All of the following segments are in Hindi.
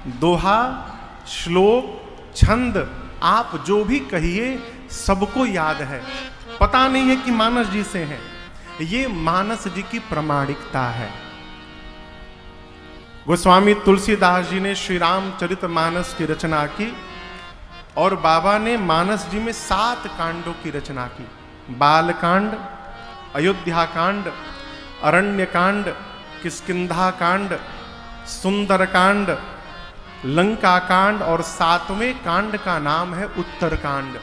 दोहा, श्लोक, छंद आप जो भी कहिए सबको याद है। पता नहीं है कि मानस जी से हैं। ये मानस जी की प्रामाणिकता है। गोस्वामी तुलसीदास जी ने श्री रामचरितमानस की रचना की और बाबा ने मानस जी में 7 कांडों की रचना की। बालकांड, अयोध्या कांड, अरण्य कांड, किष्किंधा कांड, सुंदर कांड, लंका कांड और 7वें कांड का नाम है उत्तरकांड।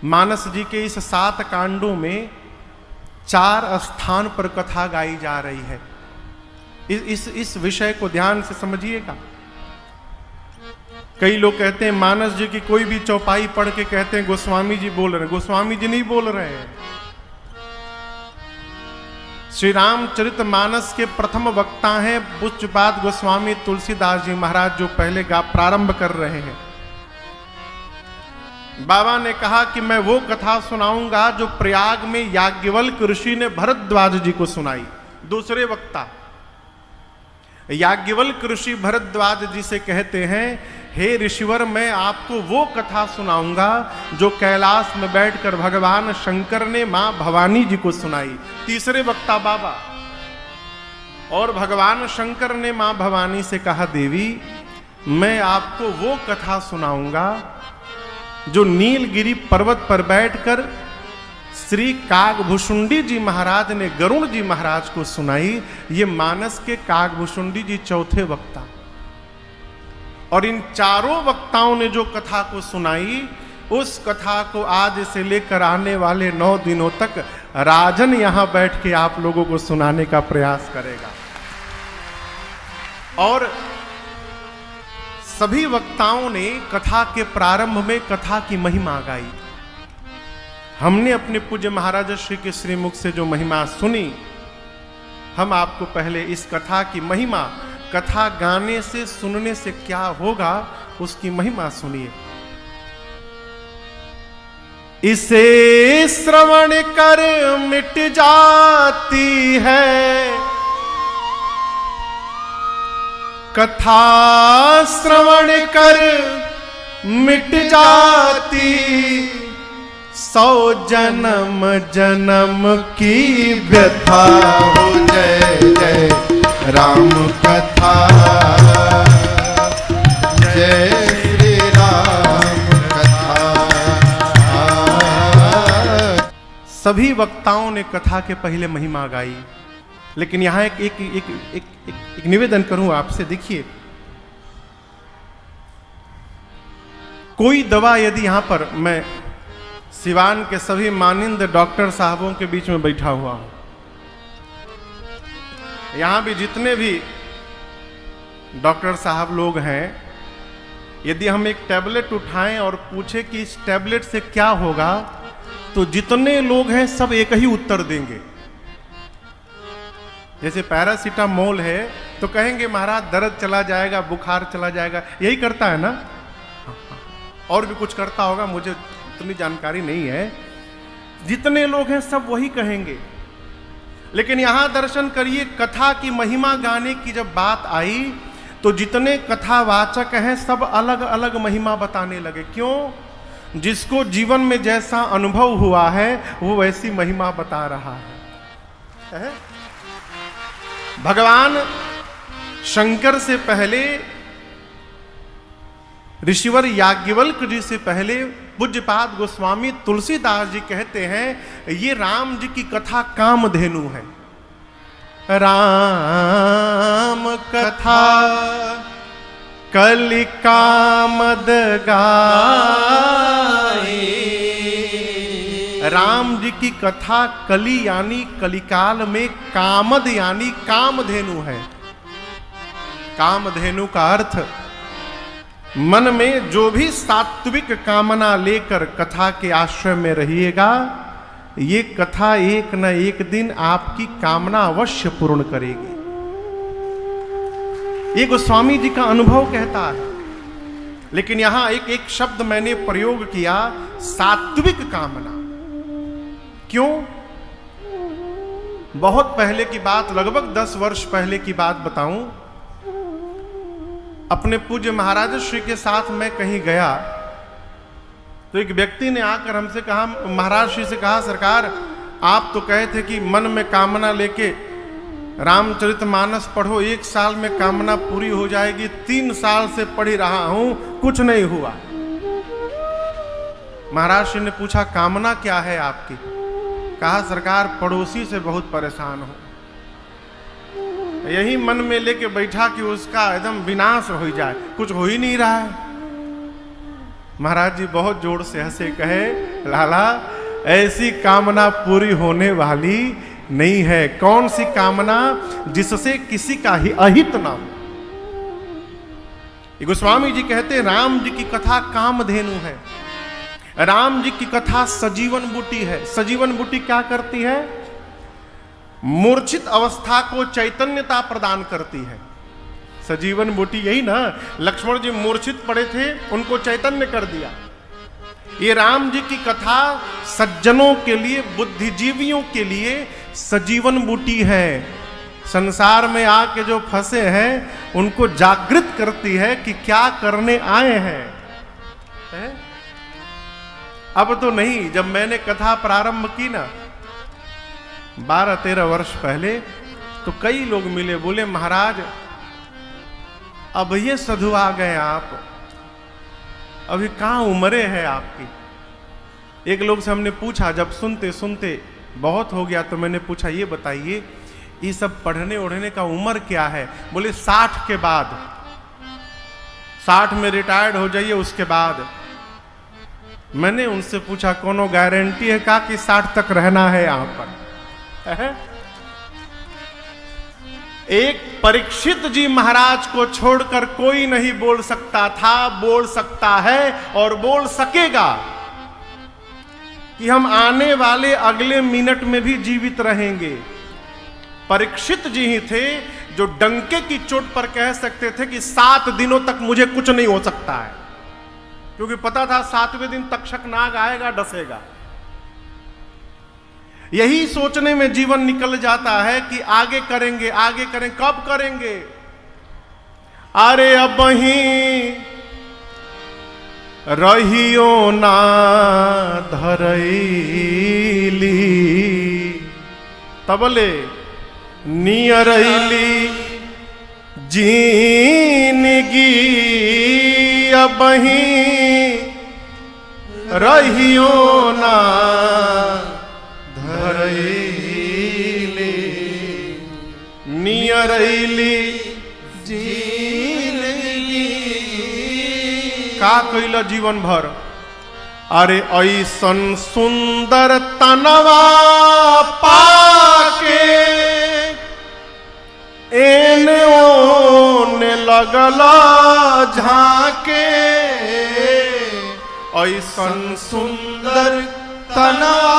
मानस जी के इस 7 कांडों में 4 स्थान पर कथा गाई जा रही है। इस विषय को ध्यान से समझिएगा। कई लोग कहते हैं मानस जी की कोई भी चौपाई पढ़ के कहते हैं गोस्वामी जी बोल रहे हैं। गोस्वामी जी नहीं बोल रहे हैं। श्री रामचरितमानस के प्रथम वक्ता हैं पूज्यपाद गोस्वामी तुलसीदास जी महाराज, जो पहले प्रारंभ कर रहे हैं। बाबा ने कहा कि मैं वो कथा सुनाऊंगा जो प्रयाग में याज्ञवल्क्य ऋषि ने भरद्वाज जी को सुनाई। दूसरे वक्ता याज्ञवल्क्य ऋषि भरद्वाज जी से कहते हैं, हे ऋषिवर, मैं आपको वो कथा सुनाऊंगा जो कैलाश में बैठकर भगवान शंकर ने मां भवानी जी को सुनाई। तीसरे वक्ता बाबा, और भगवान शंकर ने मां भवानी से कहा, देवी मैं आपको वो कथा सुनाऊंगा जो नीलगिरी पर्वत पर बैठकर श्री कागभूषुंडी जी महाराज ने गरुण जी महाराज को सुनाई। ये मानस के कागभूषुंडी जी चौथे वक्ता। और इन चारों वक्ताओं ने जो कथा को सुनाई, उस कथा को आज से लेकर आने वाले 9 दिनों तक राजन यहां बैठ के आप लोगों को सुनाने का प्रयास करेगा। और सभी वक्ताओं ने कथा के प्रारंभ में कथा की महिमा गाई। हमने अपने पूज्य महाराज श्री के श्रीमुख से जो महिमा सुनी, हम आपको पहले इस कथा की महिमा, कथा गाने से सुनने से क्या होगा उसकी महिमा सुनिए। इसे श्रवण कर मिट जाती है कथा, श्रवण कर मिट जाती 100 जन्म जन्म की व्यथा हो। जय जय राम कथा, जय श्री राम कथा। सभी वक्ताओं ने कथा के पहले महिमा गाई, लेकिन यहां एक निवेदन करूं आपसे। देखिए, कोई दवा यदि यहां पर, मैं सिवान के सभी मानिंद डॉक्टर साहबों के बीच में बैठा हुआ हूं, यहां भी जितने भी डॉक्टर साहब लोग हैं, यदि हम एक टैबलेट उठाएं और पूछे कि इस टैबलेट से क्या होगा, तो जितने लोग हैं सब एक ही उत्तर देंगे। जैसे पैरासीटामोल है तो कहेंगे महाराज दर्द चला जाएगा, बुखार चला जाएगा, यही करता है ना। और भी कुछ करता होगा, मुझे इतनी जानकारी नहीं है। जितने लोग हैं सब वही कहेंगे। लेकिन यहां दर्शन करिए, कथा की महिमा गाने की जब बात आई तो जितने कथावाचक हैं सब अलग अलग महिमा बताने लगे। क्यों? जिसको जीवन में जैसा अनुभव हुआ है वो वैसी महिमा बता रहा है। भगवान शंकर से पहले, ऋषिवर याज्ञवल्क्य जी से पहले पूज्यपाद गोस्वामी तुलसीदास जी कहते हैं, ये राम जी की कथा कामधेनु है। राम कथा कलि कामद गाए। राम जी की कथा कली यानी कलिकाल में, कामद यानी कामधेनु है। कामधेनु का अर्थ मन में जो भी सात्विक कामना लेकर कथा के आश्रय में रहिएगा, ये कथा एक न एक दिन आपकी कामना अवश्य पूर्ण करेगी। ये गोस्वामी जी का अनुभव कहता है। लेकिन यहां एक शब्द मैंने प्रयोग किया, सात्विक कामना। क्यों? बहुत पहले की बात, लगभग 10 वर्ष पहले की बात बताऊं। अपने पूज्य महाराज श्री के साथ मैं कहीं गया तो एक व्यक्ति ने आकर हमसे कहा, महाराज श्री से कहा, सरकार आप तो कहे थे कि मन में कामना लेके रामचरितमानस पढ़ो, 1 साल में कामना पूरी हो जाएगी। 3 साल से पढ़ ही रहा हूं, कुछ नहीं हुआ। महाराज श्री ने पूछा, कामना क्या है आपकी? कहा, सरकार पड़ोसी से बहुत परेशान हूं, यही मन में लेके बैठा कि उसका एकदम विनाश हो जाए, कुछ हो ही नहीं रहा है। महाराज जी बहुत जोर से हंसे, कहे, लाला ऐसी कामना पूरी होने वाली नहीं है। कौन सी कामना? जिससे किसी का ही अहित ना हो। गोस्वामी जी कहते, राम जी की कथा कामधेनु है, राम जी की कथा सजीवन बूटी है। सजीवन बूटी क्या करती है? मूर्छित अवस्था को चैतन्यता प्रदान करती है। सजीवन बूटी यही ना, लक्ष्मण जी मूर्छित पड़े थे, उनको चैतन्य कर दिया। ये राम जी की कथा सज्जनों के लिए, बुद्धिजीवियों के लिए सजीवन बूटी है। संसार में आके जो फंसे हैं उनको जागृत करती है कि क्या करने आए हैं, है? अब तो नहीं, जब मैंने कथा प्रारंभ की ना 12-13 वर्ष पहले, तो कई लोग मिले, बोले महाराज अब ये साधु आ गए आप, अभी कहाँ उम्रें हैं आपकी? एक लोग से हमने पूछा, जब सुनते सुनते बहुत हो गया तो मैंने पूछा, ये बताइए ये सब पढ़ने ओढ़ने का उम्र क्या है? बोले 60 के बाद, 60 में रिटायर्ड हो जाइए उसके बाद। मैंने उनसे पूछा, कोनो गारंटी है का कि 60 तक रहना है यहां पर? एक परीक्षित जी महाराज को छोड़कर कोई नहीं बोल सकता था, बोल सकता है और बोल सकेगा कि हम आने वाले अगले मिनट में भी जीवित रहेंगे। परीक्षित जी ही थे जो डंके की चोट पर कह सकते थे कि 7 दिनों तक मुझे कुछ नहीं हो सकता है, क्योंकि पता था 7वें दिन तक्षक नाग आएगा, डसेगा। यही सोचने में जीवन निकल जाता है कि आगे करेंगे, आगे करें, कब करेंगे? अरे अब ही रहियो ना धरैली तबले नियरैली जिंदगी, अब ही रहियो ना नियरैली जिंदगी। का कइला जीवन भर? अरे ऐसन सुंदर तनवा पाके एने ओने लगला झाके, ऐसन सुंदर तनवा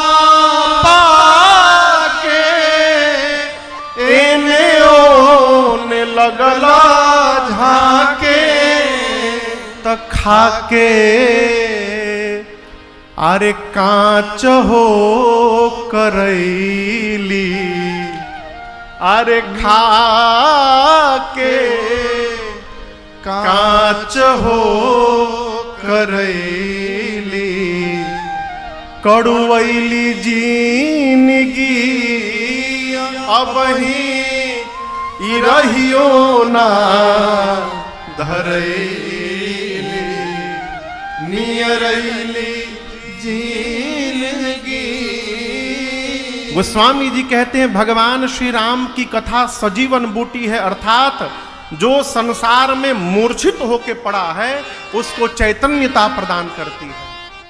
पाके एने ओने लगला झाके, त खाके अरे कांच हो करैली, अरे खाके कांच हो करैली, कड़ुवैली जिंदगी, अब ही रहियो ना धरैली नियरैली जिंदगी। गोस्वामी जी कहते हैं, भगवान श्री राम की कथा सजीवन बूटी है, अर्थात जो संसार में मूर्छित होके पड़ा है उसको चैतन्यता प्रदान करती है।